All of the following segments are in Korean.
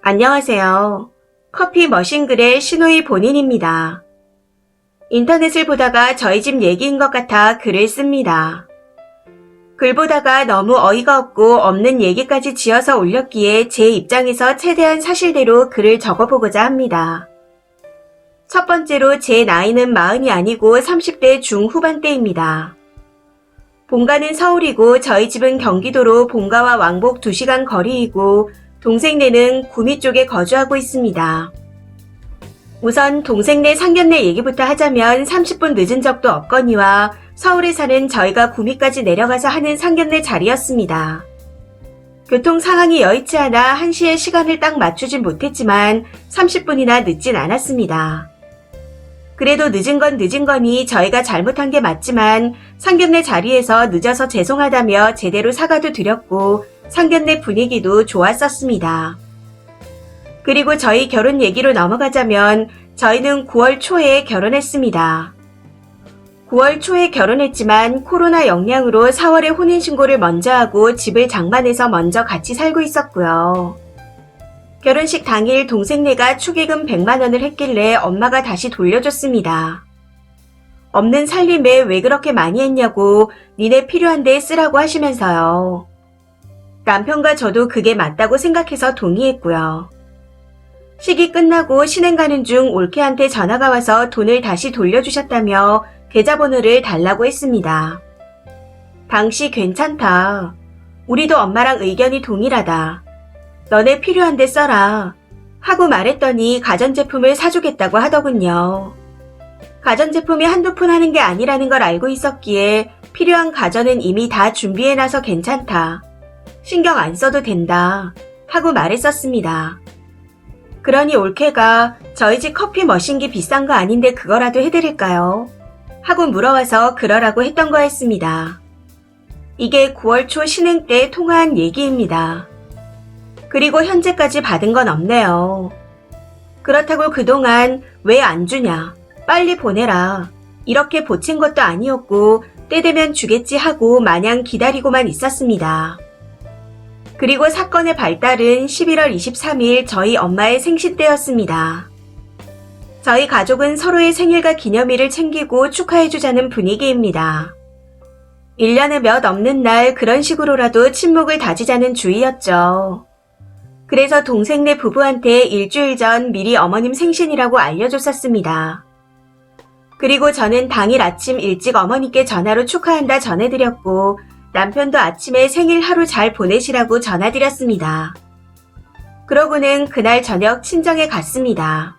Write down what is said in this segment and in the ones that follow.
안녕하세요. 커피 머신글의 신호희 본인입니다. 인터넷을 보다가 저희 집 얘기인 것 같아 글을 씁니다. 글 보다가 너무 어이가 없고 없는 얘기까지 지어서 올렸기에 제 입장에서 최대한 사실대로 글을 적어보고자 합니다. 첫 번째로 제 나이는 40이 아니고 30대 중후반대입니다. 본가는 서울이고 저희 집은 경기도로 본가와 왕복 2시간 거리이고 동생네는 구미 쪽에 거주하고 있습니다. 우선 동생네 상견례 얘기부터 하자면 30분 늦은 적도 없거니와 서울에 사는 저희가 구미까지 내려가서 하는 상견례 자리였습니다. 교통 상황이 여의치 않아 1시에 시간을 딱 맞추진 못했지만 30분이나 늦진 않았습니다. 그래도 늦은 건 늦은 거니 저희가 잘못한 게 맞지만 상견례 자리에서 늦어서 죄송하다며 제대로 사과도 드렸고 상견례 분위기도 좋았었습니다. 그리고 저희 결혼 얘기로 넘어가자면 저희는 9월 초에 결혼했습니다. 9월 초에 결혼했지만 코로나 영향으로 4월에 혼인신고를 먼저 하고 집을 장만해서 먼저 같이 살고 있었고요. 결혼식 당일 동생네가 축의금 100만 원을 했길래 엄마가 다시 돌려줬습니다. 없는 살림에 왜 그렇게 많이 했냐고 니네 필요한데 쓰라고 하시면서요. 남편과 저도 그게 맞다고 생각해서 동의했고요. 식이 끝나고 신행 가는 중 올케한테 전화가 와서 돈을 다시 돌려주셨다며 계좌번호를 달라고 했습니다. 당시 괜찮다. 우리도 엄마랑 의견이 동일하다. 너네 필요한데 써라. 하고 말했더니 가전제품을 사주겠다고 하더군요. 가전제품이 한두 푼 하는 게 아니라는 걸 알고 있었기에 필요한 가전은 이미 다 준비해놔서 괜찮다. 신경 안 써도 된다. 하고 말했었습니다. 그러니 올케가 저희 집 커피 머신기 비싼 거 아닌데 그거라도 해드릴까요? 하고 물어와서 그러라고 했던 거였습니다. 이게 9월 초 신행 때 통화한 얘기입니다. 그리고 현재까지 받은 건 없네요. 그렇다고 그동안 왜 안 주냐? 빨리 보내라. 이렇게 보챈 것도 아니었고 때 되면 주겠지 하고 마냥 기다리고만 있었습니다. 그리고 사건의 발달은 11월 23일 저희 엄마의 생신 때였습니다. 저희 가족은 서로의 생일과 기념일을 챙기고 축하해주자는 분위기입니다. 1년에 몇 없는 날 그런 식으로라도 친목을 다지자는 주의였죠. 그래서 동생네 부부한테 일주일 전 미리 어머님 생신이라고 알려줬었습니다. 그리고 저는 당일 아침 일찍 어머니께 전화로 축하한다 전해드렸고 남편도 아침에 생일 하루 잘 보내시라고 전화드렸습니다. 그러고는 그날 저녁 친정에 갔습니다.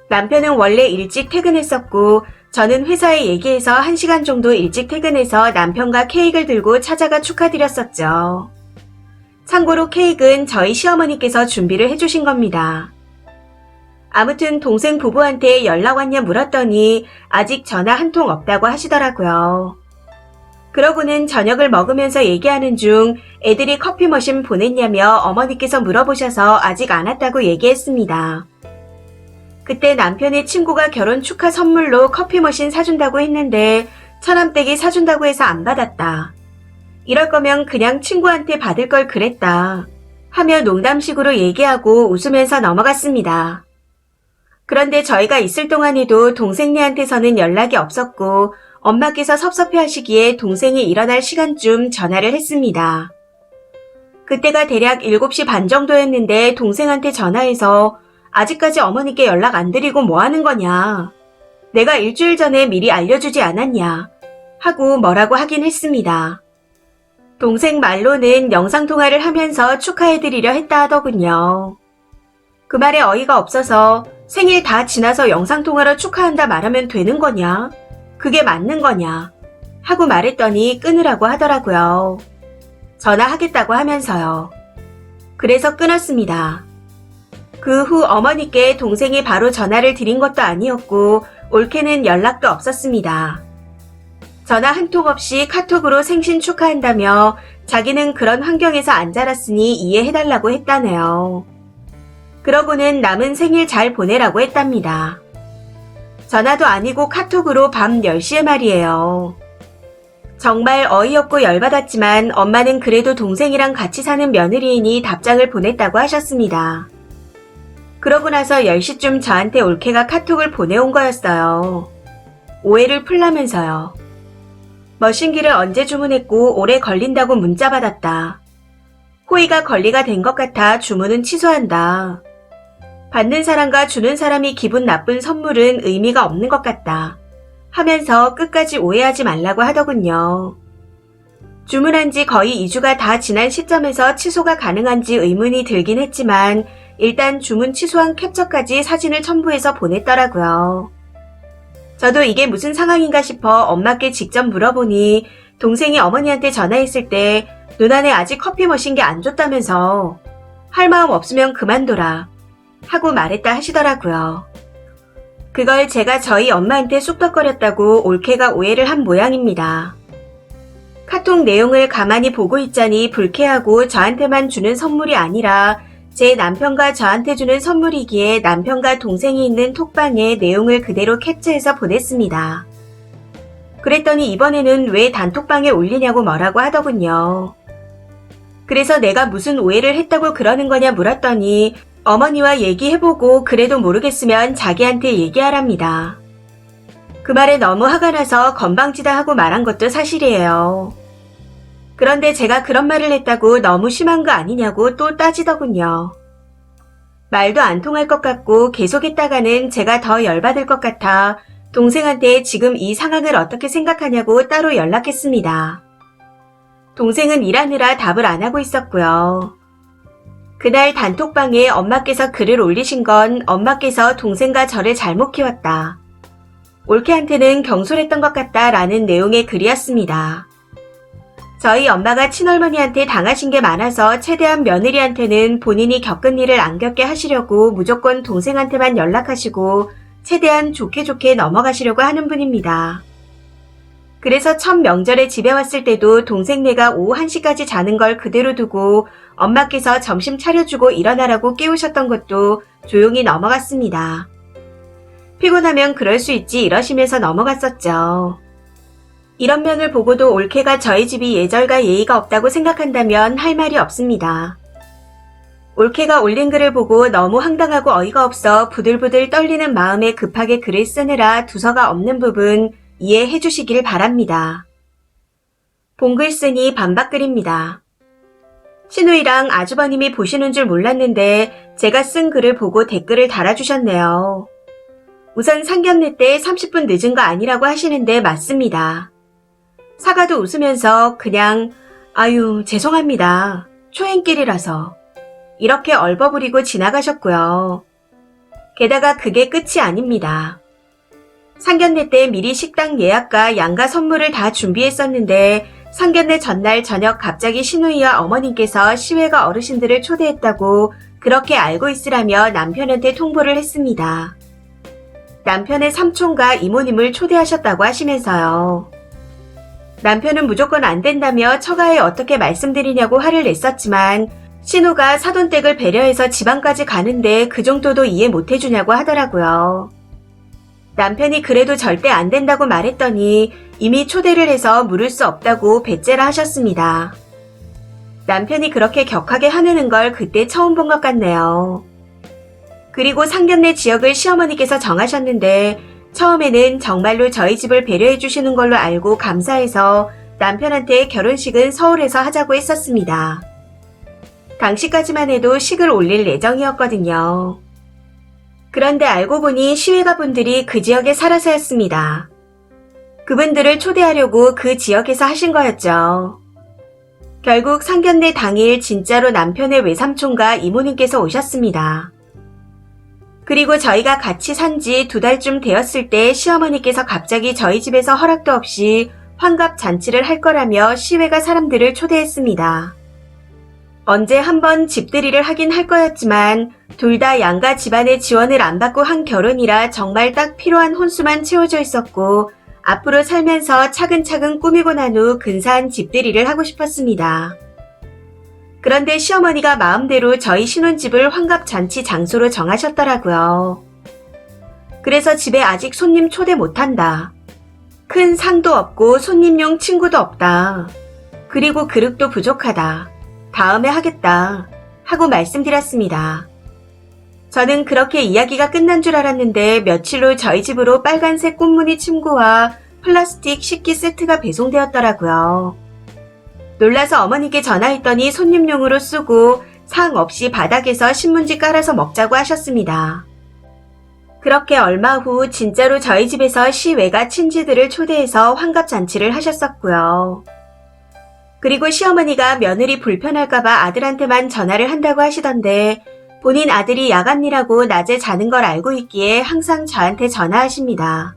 남편은 원래 일찍 퇴근했었고 저는 회사에 얘기해서 1시간 정도 일찍 퇴근해서 남편과 케이크를 들고 찾아가 축하드렸었죠. 참고로 케이크는 저희 시어머니께서 준비를 해주신 겁니다. 아무튼 동생 부부한테 연락 왔냐 물었더니 아직 전화 한 통 없다고 하시더라고요. 그러고는 저녁을 먹으면서 얘기하는 중 애들이 커피 머신 보냈냐며 어머니께서 물어보셔서 아직 안 왔다고 얘기했습니다. 그때 남편의 친구가 결혼 축하 선물로 커피 머신 사준다고 했는데 처남댁이 사준다고 해서 안 받았다. 이럴 거면 그냥 친구한테 받을 걸 그랬다. 하며 농담식으로 얘기하고 웃으면서 넘어갔습니다. 그런데 저희가 있을 동안에도 동생네한테서는 연락이 없었고 엄마께서 섭섭해하시기에 동생이 일어날 시간쯤 전화를 했습니다. 그때가 대략 7시 반 정도였는데 동생한테 전화해서 아직까지 어머니께 연락 안 드리고 뭐 하는 거냐. 내가 일주일 전에 미리 알려주지 않았냐. 하고 뭐라고 하긴 했습니다. 동생 말로는 영상통화를 하면서 축하해드리려 했다 하더군요. 그 말에 어이가 없어서 생일 다 지나서 영상통화로 축하한다 말하면 되는 거냐? 그게 맞는 거냐? 하고 말했더니 끊으라고 하더라고요. 전화하겠다고 하면서요. 그래서 끊었습니다. 그 후 어머니께 동생이 바로 전화를 드린 것도 아니었고 올케는 연락도 없었습니다. 전화 한 통 없이 카톡으로 생신 축하한다며 자기는 그런 환경에서 안 자랐으니 이해해달라고 했다네요. 그러고는 남은 생일 잘 보내라고 했답니다. 전화도 아니고 카톡으로 밤 10시에 말이에요. 정말 어이없고 열받았지만 엄마는 그래도 동생이랑 같이 사는 며느리이니 답장을 보냈다고 하셨습니다. 그러고 나서 10시쯤 저한테 올케가 카톡을 보내온 거였어요. 오해를 풀라면서요. 머신기를 언제 주문했고 오래 걸린다고 문자 받았다. 호의가 권리가 된 것 같아 주문은 취소한다. 받는 사람과 주는 사람이 기분 나쁜 선물은 의미가 없는 것 같다. 하면서 끝까지 오해하지 말라고 하더군요. 주문한 지 거의 2주가 다 지난 시점에서 취소가 가능한지 의문이 들긴 했지만 일단 주문 취소한 캡처까지 사진을 첨부해서 보냈더라고요. 저도 이게 무슨 상황인가 싶어 엄마께 직접 물어보니 동생이 어머니한테 전화했을 때 누나네 아직 커피 머신 게 안 좋다면서 할 마음 없으면 그만둬라 하고 말했다 하시더라고요. 그걸 제가 저희 엄마한테 쑥덕거렸다고 올케가 오해를 한 모양입니다. 카톡 내용을 가만히 보고 있자니 불쾌하고 저한테만 주는 선물이 아니라 제 남편과 저한테 주는 선물이기에 남편과 동생이 있는 톡방에 내용을 그대로 캡처해서 보냈습니다. 그랬더니 이번에는 왜 단톡방에 올리냐고 뭐라고 하더군요. 그래서 내가 무슨 오해를 했다고 그러는 거냐 물었더니 어머니와 얘기해보고 그래도 모르겠으면 자기한테 얘기하랍니다. 그 말에 너무 화가 나서 건방지다 하고 말한 것도 사실이에요. 그런데 제가 그런 말을 했다고 너무 심한 거 아니냐고 또 따지더군요. 말도 안 통할 것 같고 계속했다가는 제가 더 열받을 것 같아 동생한테 지금 이 상황을 어떻게 생각하냐고 따로 연락했습니다. 동생은 일하느라 답을 안 하고 있었고요. 그날 단톡방에 엄마께서 글을 올리신 건 엄마께서 동생과 저를 잘못 키웠다. 올케한테는 경솔했던 것 같다라는 내용의 글이었습니다. 저희 엄마가 친할머니한테 당하신 게 많아서 최대한 며느리한테는 본인이 겪은 일을 안 겪게 하시려고 무조건 동생한테만 연락하시고 최대한 좋게 넘어가시려고 하는 분입니다. 그래서 첫 명절에 집에 왔을 때도 동생네가 오후 1시까지 자는 걸 그대로 두고 엄마께서 점심 차려주고 일어나라고 깨우셨던 것도 조용히 넘어갔습니다. 피곤하면 그럴 수 있지 이러시면서 넘어갔었죠. 이런 면을 보고도 올케가 저희 집이 예절과 예의가 없다고 생각한다면 할 말이 없습니다. 올케가 올린 글을 보고 너무 황당하고 어이가 없어 부들부들 떨리는 마음에 급하게 글을 쓰느라 두서가 없는 부분 이해해 주시길 바랍니다. 본글 쓰니 반박글입니다. 신우이랑 아주버님이 보시는 줄 몰랐는데 제가 쓴 글을 보고 댓글을 달아주셨네요. 우선 상견례 때 30분 늦은 거 아니라고 하시는데 맞습니다. 사과도 웃으면서 그냥 아유 죄송합니다. 초행길이라서 이렇게 얼버무리고 지나가셨고요. 게다가 그게 끝이 아닙니다. 상견례 때 미리 식당 예약과 양가 선물을 다 준비했었는데 상견례 전날 저녁 갑자기 신우이와 어머님께서 시외가 어르신들을 초대했다고 그렇게 알고 있으라며 남편한테 통보를 했습니다. 남편의 삼촌과 이모님을 초대하셨다고 하시면서요. 남편은 무조건 안 된다며 처가에 어떻게 말씀드리냐고 화를 냈었지만 신우가 사돈댁을 배려해서 지방까지 가는데 그 정도도 이해 못 해주냐고 하더라고요. 남편이 그래도 절대 안 된다고 말했더니 이미 초대를 해서 물을 수 없다고 배째라 하셨습니다. 남편이 그렇게 격하게 화내는 걸 그때 처음 본 것 같네요. 그리고 상견례 지역을 시어머니께서 정하셨는데 처음에는 정말로 저희 집을 배려해 주시는 걸로 알고 감사해서 남편한테 결혼식은 서울에서 하자고 했었습니다. 당시까지만 해도 식을 올릴 예정이었거든요. 그런데 알고 보니 시외가분들이 그 지역에 살아서였습니다. 그분들을 초대하려고 그 지역에서 하신 거였죠. 결국 상견례 당일 진짜로 남편의 외삼촌과 이모님께서 오셨습니다. 그리고 저희가 같이 산 지 2달쯤 되었을 때 시어머니께서 갑자기 저희 집에서 허락도 없이 환갑 잔치를 할 거라며 시외가 사람들을 초대했습니다. 언제 한번 집들이를 하긴 할 거였지만 둘 다 양가 집안의 지원을 안 받고 한 결혼이라 정말 딱 필요한 혼수만 채워져 있었고 앞으로 살면서 차근차근 꾸미고 난 후 근사한 집들이를 하고 싶었습니다. 그런데 시어머니가 마음대로 저희 신혼집을 환갑잔치 장소로 정하셨더라고요. 그래서 집에 아직 손님 초대 못한다. 큰 상도 없고 손님용 친구도 없다. 그리고 그릇도 부족하다. 다음에 하겠다. 하고 말씀드렸습니다. 저는 그렇게 이야기가 끝난 줄 알았는데 며칠 후 저희 집으로 빨간색 꽃무늬 침구와 플라스틱 식기 세트가 배송되었더라고요. 놀라서 어머니께 전화했더니 손님용으로 쓰고 상 없이 바닥에서 신문지 깔아서 먹자고 하셨습니다. 그렇게 얼마 후 진짜로 저희 집에서 시외가 친지들을 초대해서 환갑잔치를 하셨었고요. 그리고 시어머니가 며느리 불편할까봐 아들한테만 전화를 한다고 하시던데 본인 아들이 야간 일하고 낮에 자는 걸 알고 있기에 항상 저한테 전화하십니다.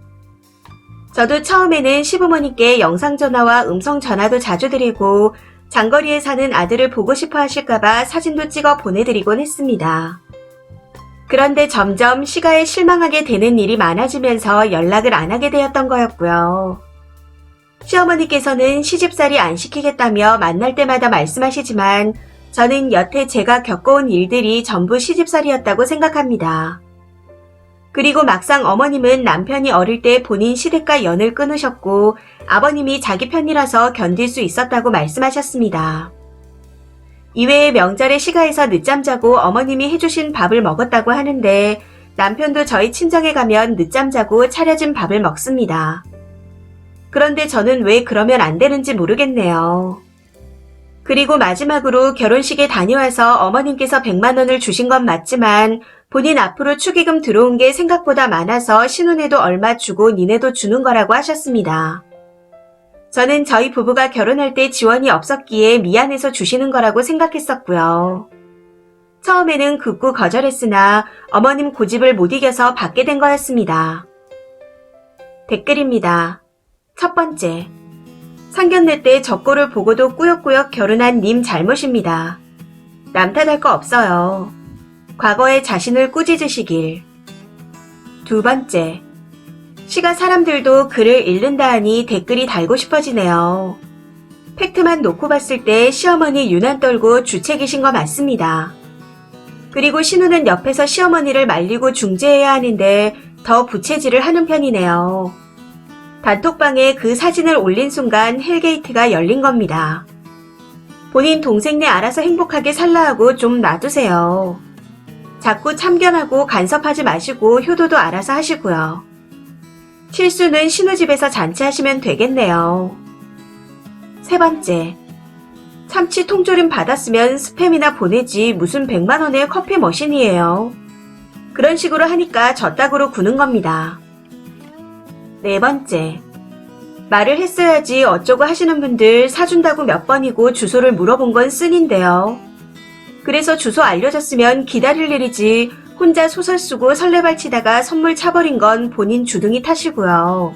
저도 처음에는 시부모님께 영상전화와 음성전화도 자주 드리고 장거리에 사는 아들을 보고 싶어 하실까봐 사진도 찍어 보내드리곤 했습니다. 그런데 점점 시가에 실망하게 되는 일이 많아지면서 연락을 안 하게 되었던 거였고요. 시어머니께서는 시집살이 안 시키겠다며 만날 때마다 말씀하시지만 저는 여태 제가 겪어온 일들이 전부 시집살이였다고 생각합니다. 그리고 막상 어머님은 남편이 어릴 때 본인 시댁과 연을 끊으셨고 아버님이 자기 편이라서 견딜 수 있었다고 말씀하셨습니다. 이외에 명절에 시가에서 늦잠 자고 어머님이 해주신 밥을 먹었다고 하는데 남편도 저희 친정에 가면 늦잠 자고 차려진 밥을 먹습니다. 그런데 저는 왜 그러면 안 되는지 모르겠네요. 그리고 마지막으로 결혼식에 다녀와서 어머님께서 100만 원을 주신 건 맞지만 본인 앞으로 축의금 들어온 게 생각보다 많아서 신혼에도 얼마 주고 니네도 주는 거라고 하셨습니다. 저는 저희 부부가 결혼할 때 지원이 없었기에 미안해서 주시는 거라고 생각했었고요. 처음에는 극구 거절했으나 어머님 고집을 못 이겨서 받게 된 거였습니다. 댓글입니다. 첫 번째, 상견례 때 젖골을 보고도 꾸역꾸역 결혼한 님 잘못입니다. 남 탓할 거 없어요. 과거에 자신을 꾸짖으시길. 두 번째, 시가 사람들도 글을 읽는다 하니 댓글이 달고 싶어지네요. 팩트만 놓고 봤을 때 시어머니 유난 떨고 주책이신 거 맞습니다. 그리고 신우는 옆에서 시어머니를 말리고 중재해야 하는데 더 부채질을 하는 편이네요. 단톡방에 그 사진을 올린 순간 헬게이트가 열린 겁니다. 본인 동생네 알아서 행복하게 살라 하고 좀 놔두세요. 자꾸 참견하고 간섭하지 마시고 효도도 알아서 하시고요. 실수는 신우집에서 잔치하시면 되겠네요. 세 번째, 참치 통조림 받았으면 스팸이나 보내지 무슨 100만 원의 커피 머신이에요. 그런 식으로 하니까 젖닭으로 구는 겁니다. 네 번째, 말을 했어야지 어쩌고 하시는 분들 사준다고 몇 번이고 주소를 물어본 건 쓴인데요. 그래서 주소 알려줬으면 기다릴 일이지 혼자 소설 쓰고 설레발 치다가 선물 차버린 건 본인 주둥이 탓이고요.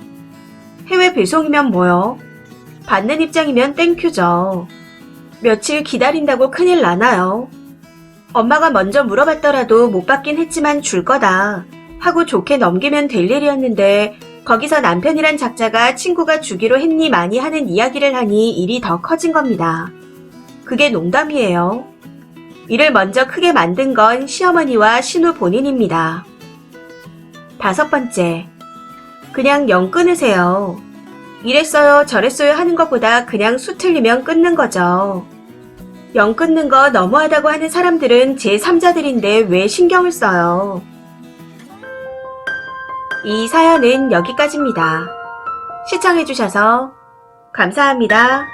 해외 배송이면 뭐요? 받는 입장이면 땡큐죠. 며칠 기다린다고 큰일 나나요? 엄마가 먼저 물어봤더라도 못 받긴 했지만 줄 거다 하고 좋게 넘기면 될 일이었는데 거기서 남편이란 작자가 친구가 주기로 했니 많이 하는 이야기를 하니 일이 더 커진 겁니다. 그게 농담이에요. 일을 먼저 크게 만든 건 시어머니와 신우 본인입니다. 다섯 번째, 그냥 영 끊으세요. 이랬어요 저랬어요 하는 것보다 그냥 수 틀리면 끊는 거죠. 영 끊는 거 너무하다고 하는 사람들은 제3자들인데 왜 신경을 써요. 이 사연은 여기까지입니다. 시청해주셔서 감사합니다.